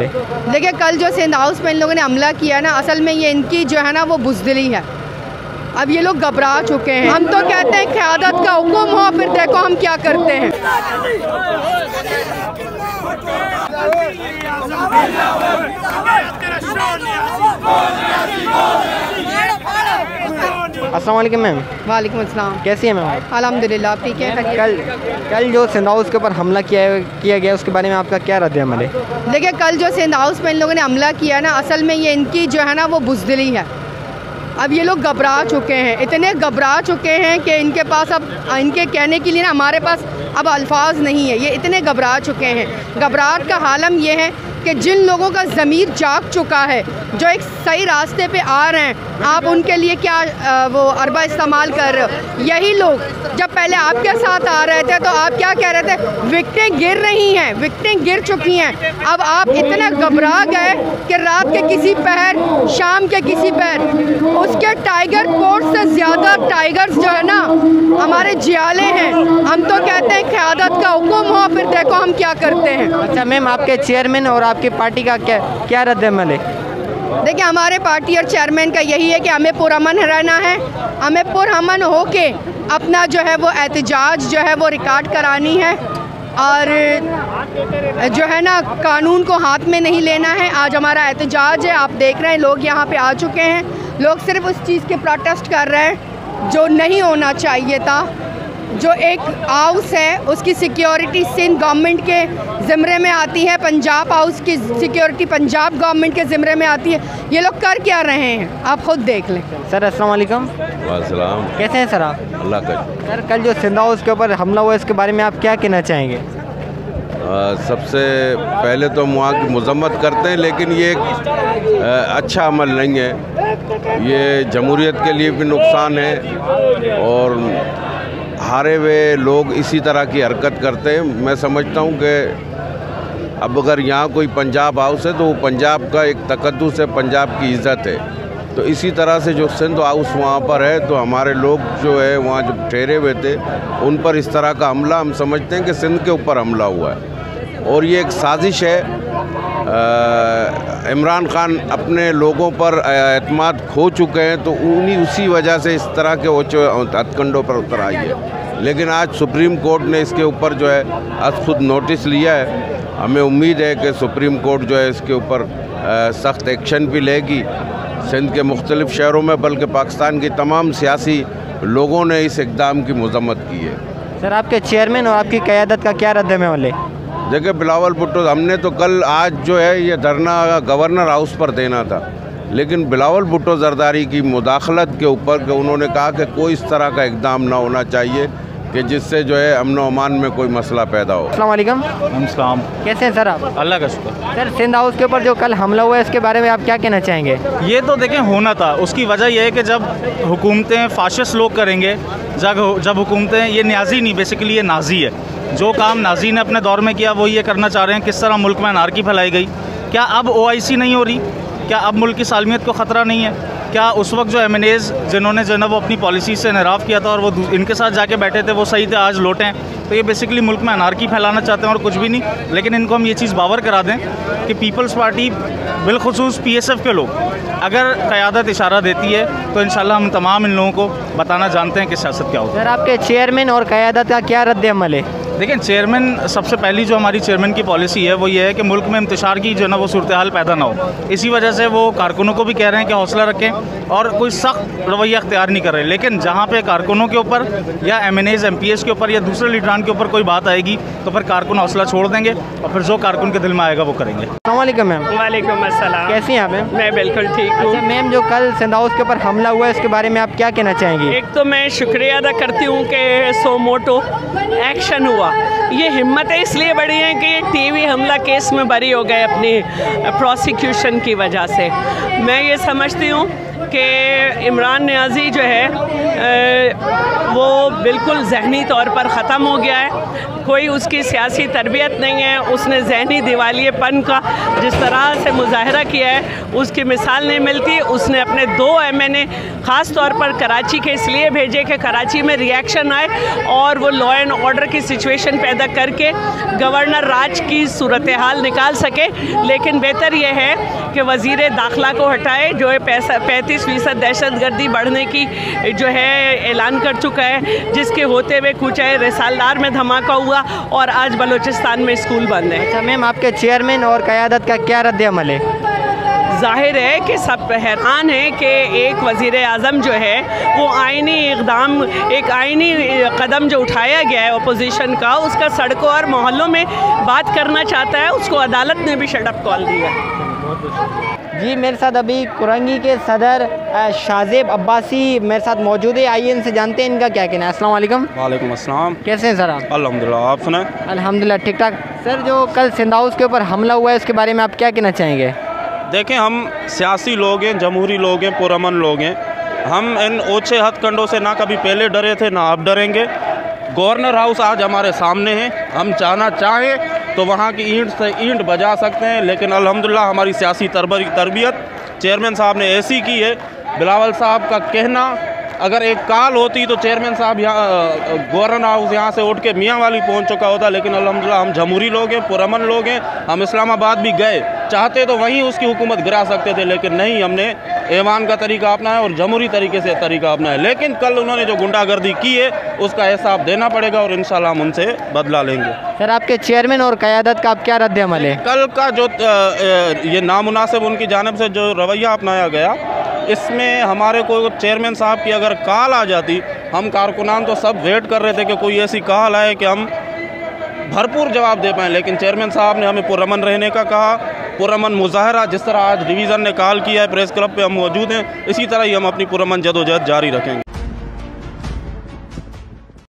देखिए, कल जो सिंध हाउस पे इन लोगों ने हमला किया ना, असल में ये इनकी जो है ना वो बुज़दिली है। अब ये लोग घबरा चुके हैं। हम तो कहते हैं क़यादत का हुक्म हो, फिर देखो हम क्या करते हैं। अस्सलाम वालेकुम मैम। वालेकुम अस्सलाम। कैसी है मैम? अल्हम्दुलिल्लाह, ठीक है। कल जो सिंध हाउस के ऊपर हमला किया गया, उसके बारे में आपका क्या रद्द-ए-अमल है? देखिए, कल जो सिंध हाउस पे इन लोगों ने हमला किया ना, असल में ये इनकी जो है ना वो बुज़दिली है। अब ये लोग घबरा चुके हैं, इतने घबरा चुके हैं कि इनके पास अब इनके कहने के लिए ना हमारे पास अब अल्फाज नहीं है। ये इतने घबरा चुके हैं। घबराहट का हालम ये है कि जिन लोगों का ज़मीर जाग चुका है, जो एक सही रास्ते पे आ रहे हैं, आप उनके लिए क्या वो अरबा इस्तेमाल कर रहे हो। यही लोग जब पहले आपके साथ आ रहे थे तो आप क्या कह रहे थे? विकटें गिर रही हैं, विकटें गिर चुकी हैं। अब आप इतना घबरा गए कि रात के किसी पहर, शाम के किसी पहर, उसके टाइगर पोर्ट से ज़्यादा टाइगर्स जो है ना हमारे जियाले हैं। हम तो कहते हैं क़यादत का हुक्म हो, फिर देखो हम क्या करते हैं। अच्छा मैम, आपके चेयरमैन और आपकी पार्टी का क्या रद्द-ए-अमल है? देखिए, हमारे पार्टी और चेयरमैन का यही है कि हमें पुरअमन रहना है। हमें पुरअमन हो के अपना जो है वो एहतजाज जो है वो रिकॉर्ड करानी है, और जो है ना कानून को हाथ में नहीं लेना है। आज हमारा एहतजाज है, आप देख रहे हैं लोग यहाँ पे आ चुके हैं। लोग सिर्फ उस चीज़ के प्रोटेस्ट कर रहे हैं जो नहीं होना चाहिए था। जो एक हाउस है उसकी सिक्योरिटी सिंध गवर्नमेंट के ज़िम्मे में आती है, पंजाब हाउस की सिक्योरिटी पंजाब गवर्नमेंट के ज़िम्मे में आती है। ये लोग कर क्या रहे हैं आप खुद देख लें। सर अस्सलाम वालेकुम। वालेकुम। कैसे हैं सर आप? अल्लाह का। सर, कल जो सिंध हाउस के ऊपर हमला हुआ, इसके बारे में आप क्या कहना चाहेंगे? सबसे पहले तो हम वहाँ की मजम्मत करते हैं, लेकिन ये एक अच्छा अमल नहीं है। ये जमहूरियत के लिए भी नुकसान है, और हारे हुए लोग इसी तरह की हरकत करते हैं। मैं समझता हूँ कि अब अगर यहाँ कोई पंजाब हाउस है तो वो पंजाब का एक तकद्दुस है, पंजाब की इज़्ज़त है। तो इसी तरह से जो सिंध हाउस वहाँ पर है, तो हमारे लोग जो है वहाँ जब ठहरे हुए थे, उन पर इस तरह का हमला, हम समझते हैं कि सिंध के ऊपर हमला हुआ है और ये एक साजिश है। इमरान खान अपने लोगों पर एतमाद खो चुके हैं, तो उसी वजह से इस तरह के हथकंडों पर उतर आई है। लेकिन आज सुप्रीम कोर्ट ने इसके ऊपर जो है आज खुद नोटिस लिया है। हमें उम्मीद है कि सुप्रीम कोर्ट जो है इसके ऊपर सख्त एक्शन भी लेगी। सिंध के मुख्तलिफ शहरों में, बल्कि पाकिस्तान की तमाम सियासी लोगों ने इस इक़दाम की मजम्मत की है। सर, आपके चेयरमैन और आपकी क़यादत का क्या रद्द-ए-अमल है? देखिए, बिलावल भुट्टो, हमने तो कल आज जो है ये धरना गवर्नर हाउस पर देना था, लेकिन बिलावल भुट्टो ज़रदारी की मुदाखलत के ऊपर कि उन्होंने कहा कि कोई इस तरह का इक़दाम ना होना चाहिए कि जिससे जो है अमन व अमान में कोई मसला पैदा हो। अस्सलाम वालेकुम। अस्सलाम। कैसे हैं सर आप? अल्लाह का शुक्र। सर, सिंध हाउस के ऊपर जो कल हमला हुआ है, इसके बारे में आप क्या कहना चाहेंगे? ये तो देखें होना था। उसकी वजह यह है कि जब हुकूमतें फाशिस्ट लोग करेंगे, जब हुकूमतें, ये न्याजी नहीं, बेसिकली ये नाजी है। जो काम नाजी ने अपने दौर में किया वो ये करना चाह रहे हैं। किस तरह मुल्क में अनारकी फैलाई गई। क्या अब OIC नहीं हो रही? क्या अब मुल्क की सालमियत को ख़तरा नहीं है? क्या उस वक्त जो MNAs जिन्होंने जो है वो अपनी पॉलिसी से इनहराफ किया था और वो इनके साथ जाके बैठे थे, वो सही थे, आज लौटें? तो ये बेसिकली मुल्क में अनारकी फैलाना चाहते हैं और कुछ भी नहीं। लेकिन इनको हम ये चीज़ बावर करा दें कि पीपल्स पार्टी, बिलखुसूस PSF के लोग, अगर क़यादत इशारा देती है तो इंशाल्लाह हम तमाम इन लोगों को बताना जानते हैं कि सियासत क्या होती है। सर, आपके चेयरमैन और क़यादत का क्या रद्द-ए-अमल है? देखिए, चेयरमैन, सबसे पहली जो हमारी चेयरमैन की पॉलिसी है वो ये है कि मुल्क में इंतशार की जो है ना वो सूरत हाल पैदा ना हो। इसी वजह से वो कारकुनों को भी कह रहे हैं कि हौसला रखें और कोई सख्त रवैया अख्तियार नहीं कर रहे। लेकिन जहाँ पे कारकुनों के ऊपर या MNAs MPs के ऊपर या दूसरे लीडरान के ऊपर कोई बात आएगी तो फिर कारकुन हौसला छोड़ देंगे और फिर जो कारकुन के दिल में आएगा वो करेंगे। अस्सलाम वालेकुम मैम। वालेकुम अस्सलाम। कैसी हैं आप मैम? मैं बिल्कुल ठीक हूँ। अच्छा मैम, जो कल सिंध हाउस के ऊपर हमला हुआ है, इसके बारे में आप क्या कहना चाहेंगे? एक तो मैं शुक्रिया अदा करती हूँ कि सो मोटो एक्शन हुआ। ये हिम्मतें इसलिए बढ़ी हैं कि TV हमला केस में बरी हो गए अपनी प्रोसिक्यूशन की वजह से। मैं ये समझती हूँ कि इमरान नियाज़ी जो है वो बिल्कुल ज़हनी तौर पर ख़त्म हो गया है। कोई उसकी सियासी तरबियत नहीं है। उसने ज़हनी दिवालियेपन का जिस तरह से मुजाहरा किया है उसकी मिसाल नहीं मिलती। उसने अपने 2 MNA ख़ास तौर पर कराची के इसलिए भेजे कि कराची में रिएक्शन आए और वो लॉ एंड ऑर्डर की सिचुएशन पैदा करके गवर्नर राज की सूरत हाल निकाल सके। लेकिन बेहतर यह है कि वज़ीर दाखिला को हटाए जो है 35% दहशतगर्दी बढ़ने की जो है ऐलान कर चुका है, जिसके होते हुए कुछ है रिसालदार में धमाका हुआ और आज बलूचिस्तान में स्कूल बंद है। अच्छा मैम, आपके चेयरमैन और क़यादत का क्या रद्द अमल है? ज़ाहिर है कि सब हैरान है कि एक वज़ीर आज़म जो है वो आइनी इक़दाम, एक आइनी कदम जो उठाया गया है अपोजिशन का, उसका सड़कों और मोहल्लों में बात करना चाहता है, उसको अदालत ने भी शटअप कॉल दिया। जी, मेरे साथ अभी कुरंगी के सदर शाज़ेब अब्बासी मेरे साथ मौजूद है। आइए इनसे जानते हैं इनका क्या कहना है। अस्सलाम वालेकुम। वालेकुम अस्सलाम। कैसे हैं सर आप? अल्हम्दुलिल्लाह, आप सुनाएं? अल्हम्दुलिल्लाह ठीक ठाक। सर, जो कल सिंध हाउस के ऊपर हमला हुआ है उसके बारे में आप क्या कहना चाहेंगे? देखें, हम सियासी लोग हैं, जमहूरी लोग हैं, पुरअमन लोग हैं। हम इन ओछे हथकंडों से ना कभी पहले डरे थे ना अब डरेंगे। गवर्नर हाउस आज हमारे सामने है। हम चाहना चाहें तो वहाँ की ईंट से ईंट बजा सकते हैं, लेकिन अल्हम्दुलिल्लाह हमारी सियासी तरबियत चेयरमैन साहब ने ऐसी की है। बिलावल साहब का कहना, अगर एक कॉल होती तो चेयरमैन साहब यहाँ गवर्नर हाउस यहाँ से उठ के मियाँ वाली पहुँच चुका होता। लेकिन अल्हम्दुलिल्लाह हम जमहूरी लोग हैं, पुरअमन लोग हैं। हम इस्लामाबाद भी गए, चाहते तो वहीं उसकी हुकूमत गिरा सकते थे, लेकिन नहीं, हमने ऐवान का तरीका अपनाया और जमहूरी तरीके से तरीका अपनाया। लेकिन कल उन्होंने जो गुंडागर्दी की है उसका हिसाब देना पड़ेगा और इंशाल्लाह हम उनसे बदला लेंगे। सर, आपके चेयरमैन और क़यादत का आप क्या रद्द अमल है? कल का जो ये नामुनासिब उनकी जानिब से जो रवैया अपनाया गया, इसमें हमारे को चेयरमैन साहब की अगर कॉल आ जाती, हम कारकुनान तो सब वेट कर रहे थे कि कोई ऐसी कॉल आए कि हम भरपूर जवाब दे पाएँ। लेकिन चेयरमैन साहब ने हमें पुरअमन रहने का कहा, पुरअमन मुजाहरा, जिस तरह आज डिवीज़न ने कॉल किया है, प्रेस क्लब पे हम मौजूद हैं, इसी तरह ही हम अपनी पुरअमन जदोजहद जारी रखेंगे।